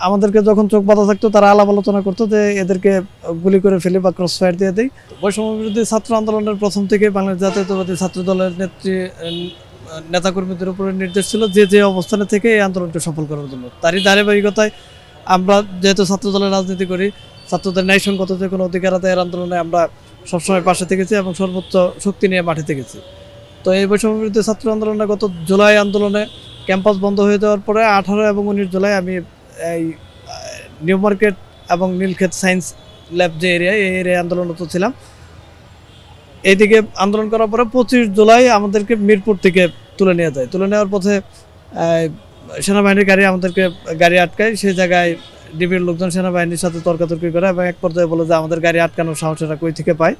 আমাদেরকে যখন চোখ বাঁধা থাকতো তারা আলাপ আলোচনা করতো যে এদেরকে গুলি করে ফেলি বা ক্রস ফায়ার দিয়ে দেয়। বৈষম্য বিরোধী ছাত্র আন্দোলনের প্রথম থেকে বাংলাদেশ জাতীয়তাবাদী ছাত্র দলের নেতাকর্মীদের উপরে নির্দেশ ছিল যে যে অবস্থানে থেকে এই আন্দোলনকে সফল করার জন্য। তারই ধারাবাহিকতায় আমরা যেহেতু ছাত্র দলের রাজনীতি করি, ছাত্রদের ন্যায়সঙ্গত যে কোনো অধিকার আদায়ের আন্দোলনে আমরা সবসময় পাশে থেকেছি এবং সর্বোচ্চ শক্তি নিয়ে মাঠে থেকেছি। তো এই বৈষম্য বিরোধী ছাত্র আন্দোলনে গত জুলাই আন্দোলনে ক্যাম্পাস বন্ধ হয়ে যাওয়ার পরে 18 এবং 19 জুলাই আমি এই নিউ মার্কেট এবং নীলক্ষেত সায়েন্স ল্যাব যে এরিয়া, এই এরিয়ায় আন্দোলনরত ছিলাম। এইদিকে আন্দোলন করার পরে 25 জুলাই আমাদেরকে মিরপুর থেকে তুলে নিয়ে যায়। তুলে নেওয়ার পথে সেনাবাহিনীর গাড়ি আমাদেরকে গাড়ি আটকায়। সেই জায়গায় ডিবির লোকজন সেনাবাহিনীর সাথে তর্কাতর্কি করে এবং এক পর্যায়ে বলে যে আমাদের গাড়ি আটকানোর সাহসেরা কই থেকে পায়,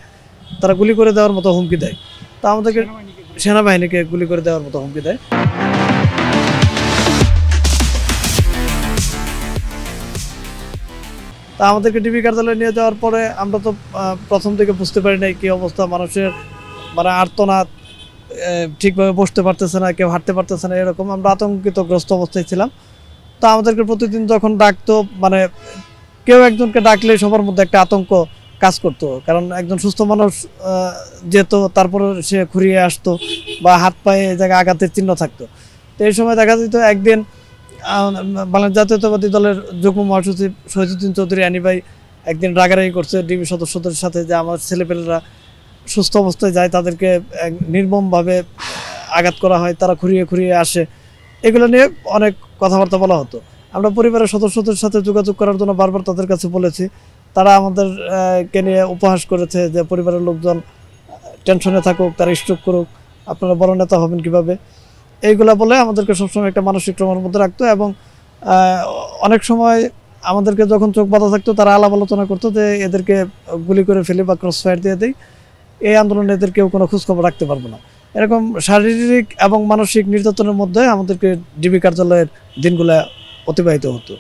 তারা গুলি করে দেওয়ার মতো হুমকি দেয়। তা আমাদেরকে সেনাবাহিনীকে গুলি করে দেওয়ার মতো হুমকি দেয়। তা আমাদেরকে ডিবি কার্যালয়ে নিয়ে যাওয়ার পরে আমরা তো প্রথম থেকে বুঝতে পারি নাই কী অবস্থা, মানুষের মানে আর্তনাদ, ঠিকভাবে বসতে পারতেছে না, কেউ হাঁটতে পারতেছে না, এরকম আমরা আতঙ্কিতগ্রস্ত অবস্থায় ছিলাম। তো আমাদেরকে প্রতিদিন যখন ডাকতো, মানে কেউ একজনকে ডাকলে সবার মধ্যে একটা আতঙ্ক কাজ করতো, কারণ একজন সুস্থ মানুষ যেত, তারপরে সে ঘুরিয়ে আসতো বা হাত পায়ে এই জায়গায় আঘাতের চিহ্ন থাকতো। তো এই সময় দেখা যেত একদিন বাংলাদেশ জাতীয়তাবাদী দলের যুগ্ম মহাসচিব শহীদুদ্দিন চৌধুরী আনি ভাই একদিন রাগারাগি করছে ডিবি সদস্যদের সাথে যে আমার ছেলেপেলেরা সুস্থ অবস্থায় যায়, তাদেরকে নির্মমভাবে আঘাত করা হয়, তারা ঘুরিয়ে ঘুরিয়ে আসে। এগুলো নিয়ে অনেক কথাবার্তা বলা হতো। আমরা পরিবারের সদস্যদের সাথে যোগাযোগ করার জন্য বারবার তাদের কাছে বলেছি। তারা আমাদেরকে নিয়ে উপহাস করেছে যে পরিবারের লোকজন টেনশনে থাকুক, তারা স্ট্রোক করুক, আপনারা বড় নেতা হবেন কীভাবে, এইগুলা বলে আমাদেরকে সবসময় একটা মানসিক ট্রমার মধ্যে রাখতো। এবং অনেক সময় আমাদেরকে যখন চোখ বাঁধা থাকতো তারা আলাপ আলোচনা করতো যে এদেরকে গুলি করে ফেলি বা ক্রস ফায়ার দিয়ে দেয়, এই আন্দোলনে এদের কেউ কোনো খোঁজখবর রাখতে পারবো না। এরকম শারীরিক এবং মানসিক নির্যাতনের মধ্যে আমাদেরকে ডিবি কার্যালয়ের দিনগুলা অতিবাহিত হতো।